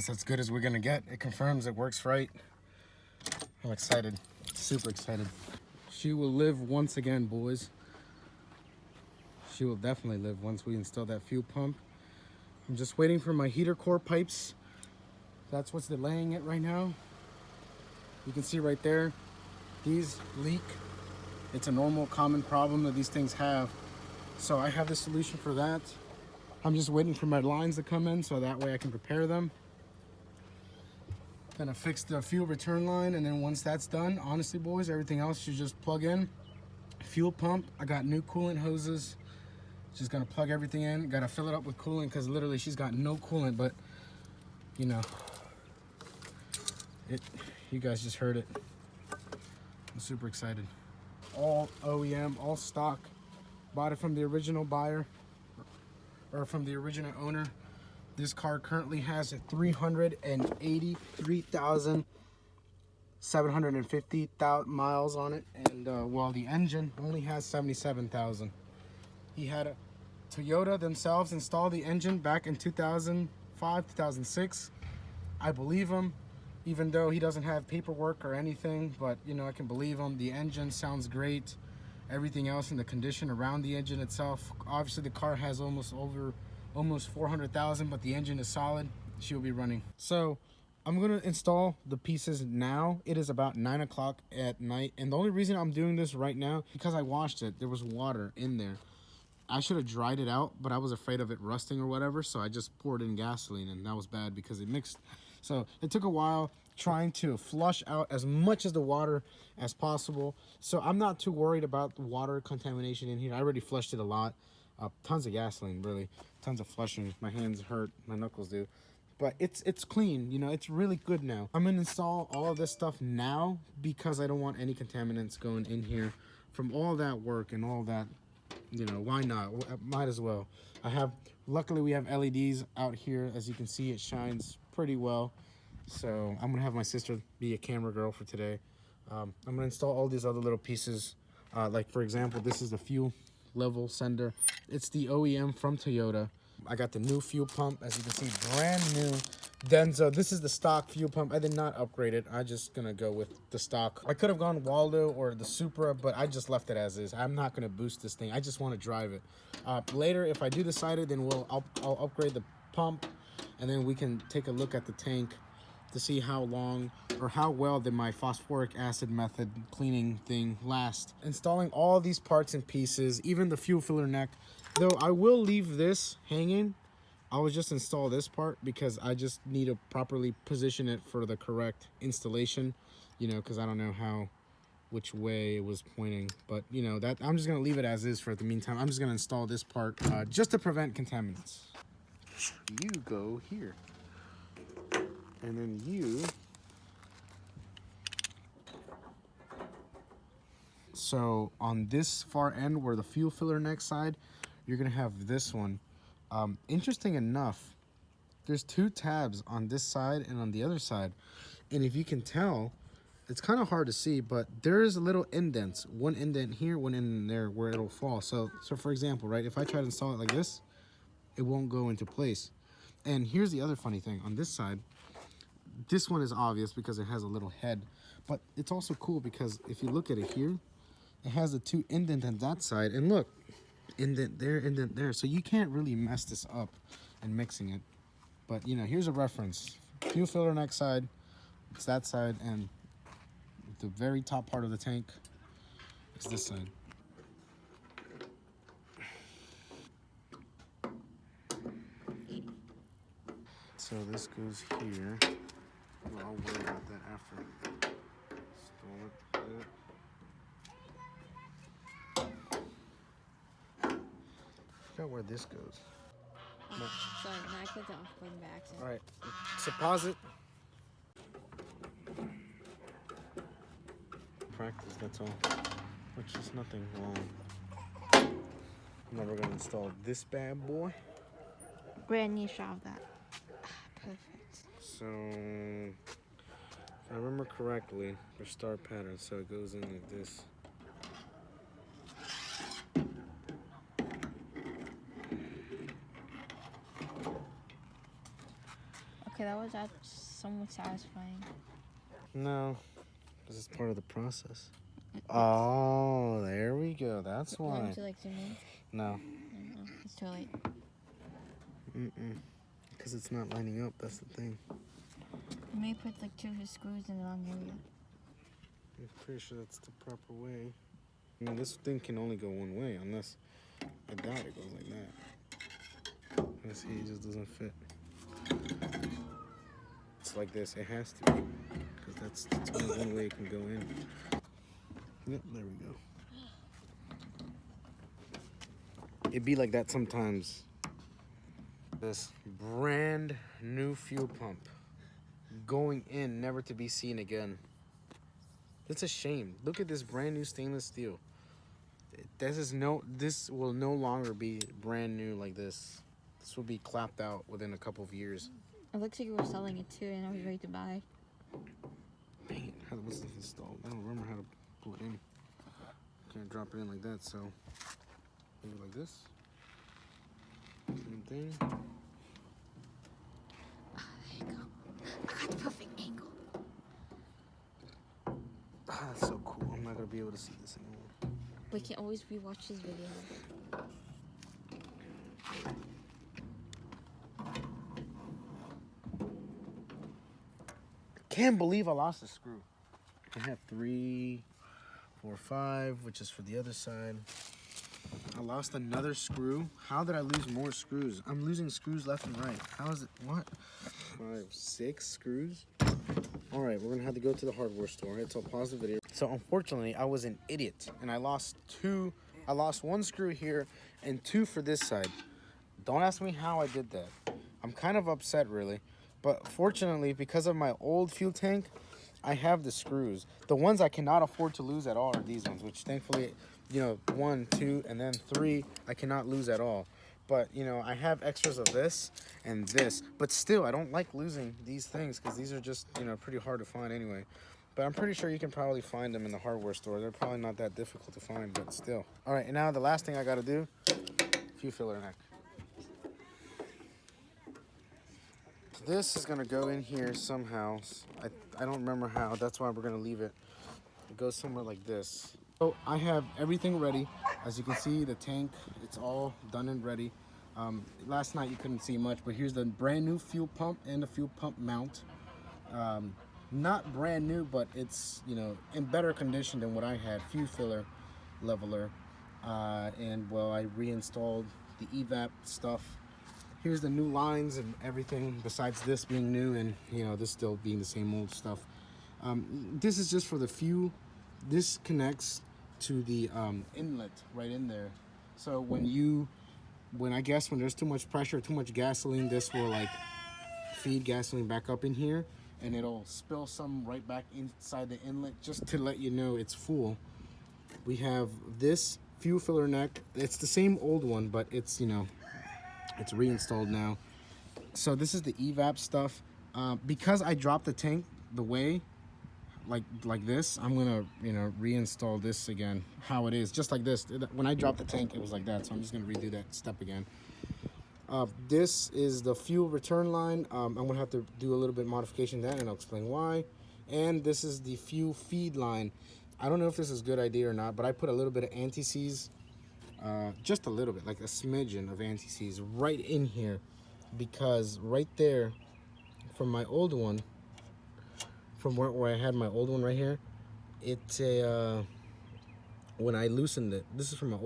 That's as good as we're gonna get. It confirms it works right. I'm excited, super excited. She will live once again, boys. She will definitely live once we install that fuel pump. I'm just waiting for my heater core pipes. That's what's delaying it right now. You can see right there, these leak. It's a normal, common problem that these things have. So I have the solution for that. I'm just waiting for my lines to come in so that way I can prepare them. Gonna fix the fuel return line, and then once that's done, honestly boys, everything else should just plug in. Fuel pump, I got new coolant hoses. Just gonna plug everything in. Gotta fill it up with coolant because literally she's got no coolant, but you know, you guys just heard it. I'm super excited. All OEM, all stock. Bought it from the original buyer, or from the original owner. This car currently has 383,750 miles on it, and while the engine only has 77,000. He had a Toyota themselves install the engine back in 2005, 2006. I believe him, even though he doesn't have paperwork or anything, but you know, I can believe him. The engine sounds great. Everything else in the condition around the engine itself. Obviously the car has almost 400,000, but the engine is solid. She'll be running. So I'm gonna install the pieces now. It is about 9 o'clock at night, and the only reason I'm doing this right now because I washed it. There was water in there. I should have dried it out, but I was afraid of it rusting or whatever, so I just poured in gasoline, and that was bad because it mixed. So it took a while trying to flush out as much of the water as possible. So I'm not too worried about the water contamination in here. I already flushed it a lot. Tons of gasoline, really. Tons of flushing. My hands hurt, my knuckles do. But it's clean, you know, it's really good now. I'm gonna install all of this stuff now because I don't want any contaminants going in here from all that work and all that. You know, why not? Might as well. Luckily we have LEDs out here. As you can see, it shines pretty well. So I'm gonna have my sister be a camera girl for today. I'm gonna install all these other little pieces. Like for example, this is the fuel level sender. It's the OEM from Toyota. I got the new fuel pump, as you can see, brand new Denso. This is the stock fuel pump. I did not upgrade it. I'm just gonna go with the stock. I could have gone Waldo or the Supra, but I just left it as is. I'm not gonna boost this thing. I just want to drive it. Later, if I do decide it, then I'll upgrade the pump, and then we can take a look at the tank to see how long or how well did my phosphoric acid method cleaning thing last. Installing all these parts and pieces, even the fuel filler neck. Though I will leave this hanging, I will just install this part because I just need to properly position it for the correct installation, you know, because I don't know which way it was pointing. But, you know, that I'm just going to leave it as is for the meantime. I'm just going to install this part just to prevent contaminants. You go here. And then you... So on this far end where the fuel filler neck side, you're gonna have this one. Interesting enough, there's two tabs on this side and on the other side. And if you can tell, it's kind of hard to see, but there is a little indents. One indent here, one indent there where it'll fall. So for example, right, if I try to install it like this, it won't go into place. And here's the other funny thing. On this side, this one is obvious because it has a little head. But it's also cool because if you look at it here, it has the two indents on that side. And look, indent there, indent there. So you can't really mess this up and mixing it. But, you know, here's a reference. Fuel filler neck side, it's that side, and the very top part of the tank is this side. So this goes here. Well, I'll worry about that after. Install it. I forgot where this goes. Oh, sorry, now I clicked off going back. So. All right, so pause it. Practice, that's all. Which is nothing wrong. Now we're gonna install this bad boy. Brand new shop that. Perfect. So, if I remember correctly, for star pattern, so it goes in like this. Okay, that is that somewhat satisfying? No, this is part of the process. Oh, there we go. That's why. Would you like zoom in? No. No, it's too late. Because it's not lining up. That's the thing. You may put like 2 screws in the wrong area. I'm pretty sure that's the proper way. I mean, this thing can only go one way unless I doubt it goes like that. Let's see, it just doesn't fit. It's like this. It has to be because that's only one way it can go in. Yep, there we go. It'd be like that sometimes. This brand new fuel pump going in, never to be seen again. It's a shame. Look at this brand new stainless steel. This will no longer be brand new like this. This will be clapped out within a couple of years. It looks like you were selling it too, and I was ready to buy. Dang it, how was this installed? I don't remember how to pull it in. Can't drop it in like that, so maybe like this. Same thing. Oh, there you go. I got the perfect angle. Ah, that's so cool. I'm not gonna be able to see this anymore. We can always rewatch this video. Can't believe I lost a screw. I have 3, 4, 5, which is for the other side. I lost another screw. How did I lose more screws? I'm losing screws left and right. How is it? What? 5, 6 screws? All right, we're gonna have to go to the hardware store. All right, so I'll pause the video. So unfortunately, I was an idiot, and I lost 1 screw here and 2 for this side. Don't ask me how I did that. I'm kind of upset, really. But fortunately, because of my old fuel tank, I have the screws. The ones I cannot afford to lose at all are these ones, which thankfully, you know, 1, 2, and then 3, I cannot lose at all. But, you know, I have extras of this and this. But still, I don't like losing these things because these are just, you know, pretty hard to find anyway. But I'm pretty sure you can probably find them in the hardware store. They're probably not that difficult to find, but still. All right, and now the last thing I got to do, fuel filler neck. This is going to go in here somehow. I don't remember how. That's why we're going to leave it. It goes somewhere like this. So I have everything ready. As you can see, the tank, it's all done and ready. Last night you couldn't see much, but here's the brand new fuel pump and the fuel pump mount. Not brand new, but it's, you know, in better condition than what I had. Fuel filler leveler. And well, I reinstalled the evap stuff. Here's the new lines and everything besides this being new and, you know, this still being the same old stuff. This is just for the fuel. This connects to the inlet right in there. So when I guess when there's too much pressure, too much gasoline, this will like feed gasoline back up in here and it'll spill some right back inside the inlet just to let you know it's full. We have this fuel filler neck. It's the same old one, but it's, you know, it's reinstalled now. So this is the evap stuff. Because I dropped the tank the way, like this, I'm gonna, you know, reinstall this again how it is, just like this. When I dropped the tank, it was like that, so I'm just gonna redo that step again. This is the fuel return line. I'm gonna have to do a little bit of modification to that, and I'll explain why. And this is the fuel feed line. I don't know if this is a good idea or not, but I put a little bit of anti-seize. Just a little bit, like a smidgen of anti-seize right in here, because right there from my old one, from where I had my old one right here, it's a when I loosened it, this is from my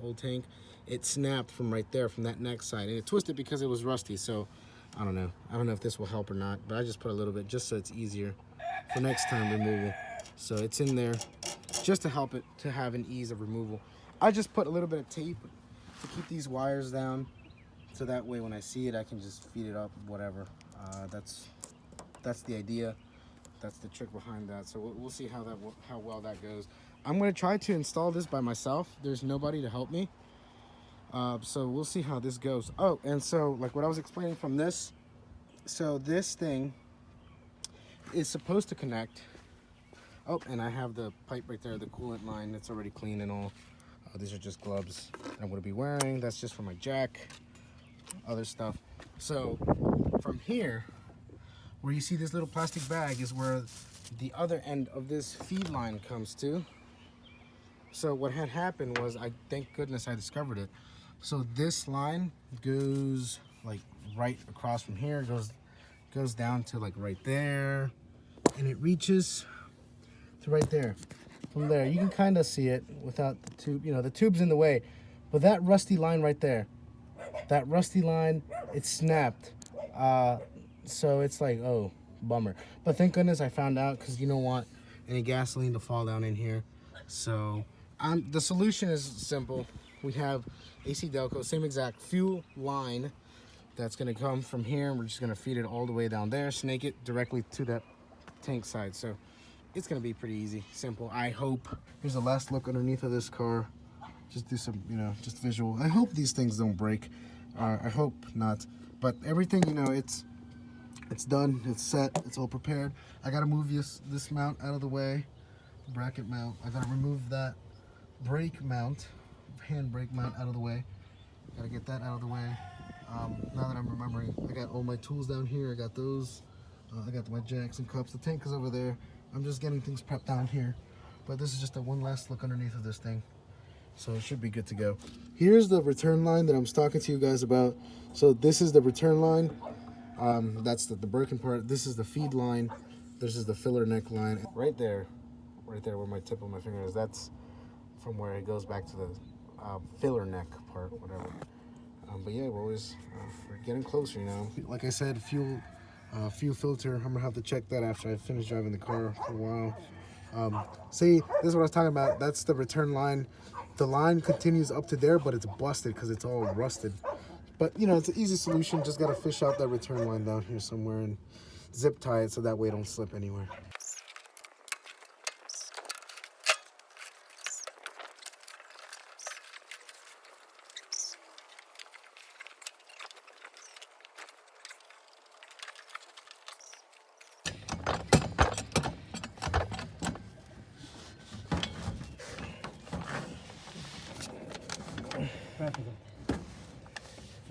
old tank, it snapped from right there, from that neck side, and it twisted because it was rusty. So I don't know if this will help or not, but I just put a little bit just so it's easier for next time removal. So it's in there just to help it to have an ease of removal. I just put a little bit of tape to keep these wires down, so that way when I see it, I can just feed it up, whatever. That's the idea. That's the trick behind that. So we'll see how well that goes. I'm gonna try to install this by myself. There's nobody to help me. So we'll see how this goes. Oh, and so like what I was explaining from this, so this thing is supposed to connect. Oh, and I have the pipe right there, the coolant line that's already clean and all. These are just gloves I'm going to be wearing. That's just for my jack, other stuff. So from here, where you see this little plastic bag is where the other end of this feed line comes to. So what had happened was, thank goodness I discovered it. So this line goes like right across from here, goes down to like right there, and it reaches to right there. From there, you can kind of see it without the tube. You know, the tube's in the way, but that rusty line right there, that rusty line, it snapped. So it's like, oh, bummer. But thank goodness I found out, because you don't want any gasoline to fall down in here. So the solution is simple. We have AC Delco, same exact fuel line that's going to come from here, and we're just going to feed it all the way down there, snake it directly to that tank side. So it's going to be pretty easy, simple, I hope. Here's the last look underneath of this car. Just do some, you know, just visual. I hope these things don't break. I hope not. But everything, you know, it's done, it's set, it's all prepared. I got to move this mount out of the way, bracket mount. I got to remove that brake mount, hand brake mount out of the way. Got to get that out of the way. Now that I'm remembering, I got all my tools down here. I got those. I got my jacks and cups. The tank is over there. I'm just getting things prepped down here. But this is just a one last look underneath of this thing. So it should be good to go. Here's the return line that I'm talking to you guys about. So this is the return line. That's the broken part. This is the feed line. This is the filler neck line. Right there where my tip of my finger is. That's from where it goes back to the filler neck part, whatever. But yeah, we're getting closer, you know. Like I said, fuel filter. I'm gonna have to check that after I finish driving the car for a while. See, this is what I was talking about. That's the return line. The line continues up to there, but it's busted because it's all rusted. But you know, it's an easy solution. Just gotta fish out that return line down here somewhere and zip tie it so that way it don't slip anywhere.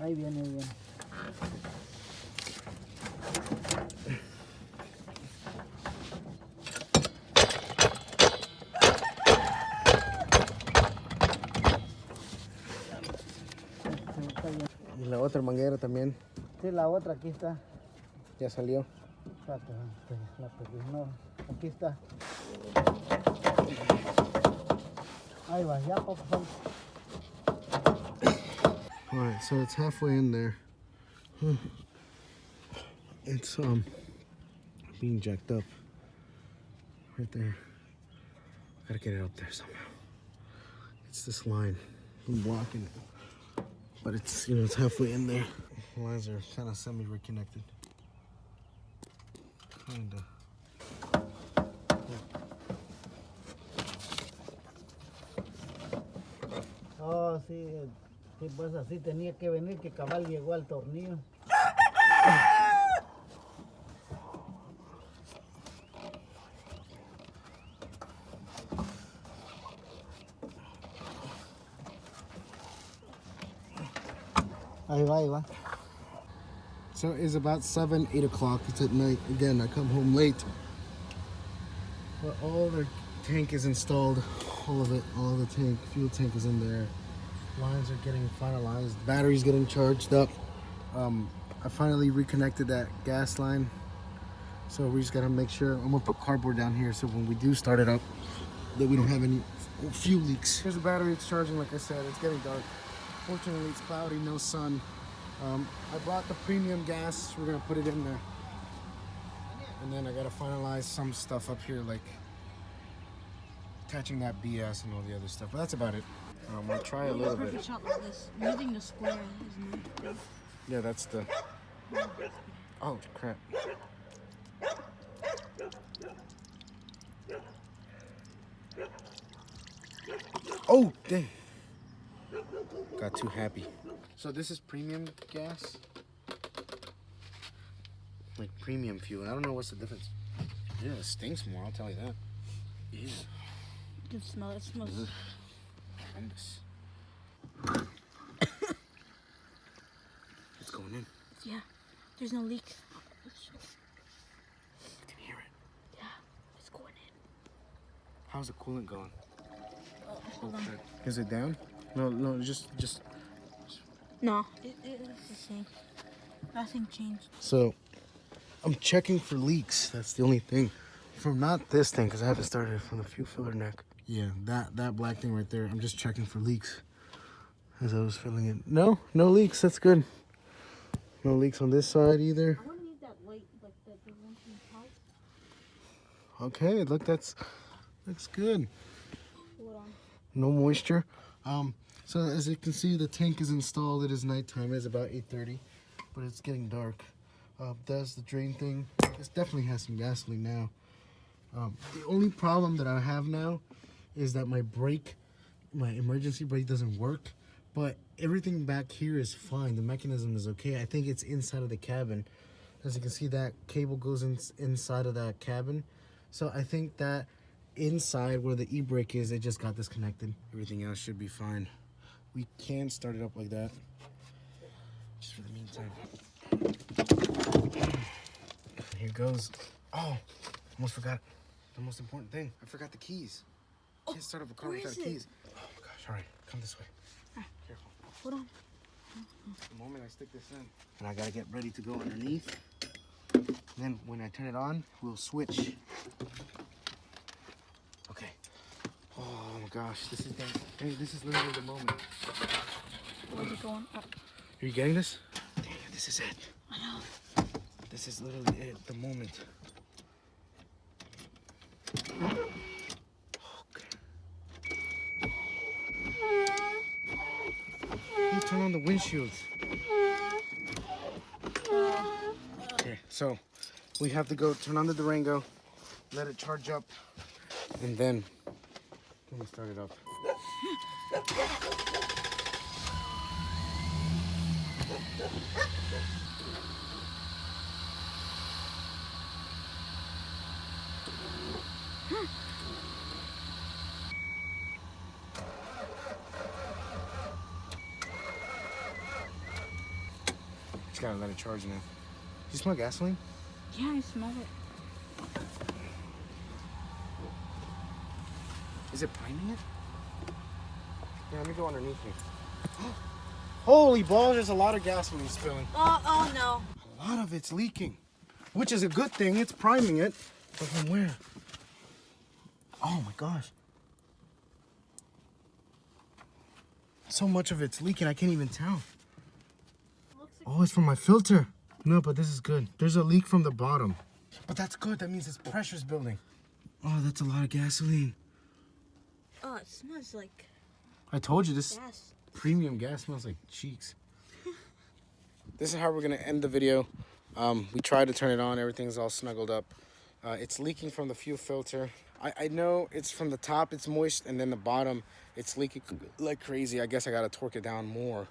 Ahí viene bien. Y la otra manguera también. Sí, la otra aquí está. Ya salió. Espérate, la perdí. No, aquí está. Ahí va, ya, por favor. All right, so it's halfway in there. It's being jacked up right there. Gotta get it up there somehow. It's this line. I'm blocking it, but it's, you know, it's halfway in there. The lines are kind of semi-reconnected. Kinda. Oh, sí, sí, pues así tenía que venir, que cabal llegó al tornillo. Ahí va, ahí va. So it's about 7, 8 o'clock. It's at night. Again, I come home late. But all the tank is installed. All of it. All of the tank, fuel tank is in there. Lines are getting finalized. Battery's getting charged up. I finally reconnected that gas line. So we just gotta make sure. I'm gonna put cardboard down here so when we do start it up, that we don't have any fuel leaks. Here's the battery. It's charging. Like I said, it's getting dark. Fortunately, it's cloudy, no sun. I brought the premium gas. We're gonna put it in there, and then I gotta finalize some stuff up here, like attaching that BS and all the other stuff. But that's about it. I'm gonna try a little bit. Perfect shot like this. Using the square is not. Yeah, that's the. Oh crap! Oh dang! Got too happy. So this is premium gas, like premium fuel. I don't know what's the difference. Yeah, it stinks more. I'll tell you that. Yeah. You can smell it. It smells. Ugh. Horrendous. It's going in. Yeah. There's no leak. How's the coolant going? Hold on. Is it down? No, just. No, it's the same. Nothing changed. So, I'm checking for leaks. That's the only thing. From not this thing, because I haven't started from the fuel filler neck. Yeah, that black thing right there. I'm just checking for leaks as I was filling it. No leaks. That's good. No leaks on this side either. I want to use that light, like the one from the house. Okay, look, looks good. Hold on. No moisture. So as you can see, the tank is installed. It is nighttime. It's about 8:30, but it's getting dark. That's the drain thing. This definitely has some gasoline now. The only problem that I have now is that my emergency brake doesn't work, but everything back here is fine. The mechanism is okay. I think it's inside of the cabin. As you can see, that cable goes inside of that cabin. So I think that inside where the e-brake is, it just got disconnected. Everything else should be fine. We can start it up like that, just for the meantime. Here goes. Oh, almost forgot the most important thing. I forgot the keys. Can't start up a car without keys. Oh my gosh! All right, come this way. Careful. Hold on. The moment I stick this in, and I gotta get ready to go underneath. And then when I turn it on, we'll switch. Okay. Oh my gosh, this is literally the moment. Where's it going? Up. Are you getting this? Dang it, this is it. I know. This is literally it, the moment. Okay. You turn on the windshields. Okay, so we have to go turn on the Durango, let it charge up, and then we'll start it up. Just gotta let it charge now. You smell gasoline? Yeah, I smell it. Is it priming it? Yeah, let me go underneath here. Holy balls, there's a lot of gasoline spilling. Oh no. A lot of it's leaking, which is a good thing. It's priming it, but from where? Oh my gosh. So much of it's leaking, I can't even tell. Oh, it's from my filter. No, but this is good. There's a leak from the bottom. But that's good. That means its pressure's building. Oh, that's a lot of gasoline. Oh, it smells like I told you this gas. premium gas smells like cheeks. This is how we're gonna end the video. We tried to turn it on. Everything's all snuggled up. It's leaking from the fuel filter. I know it's from the top, it's moist, and then the bottom, it's leaking like crazy. I guess I gotta torque it down more.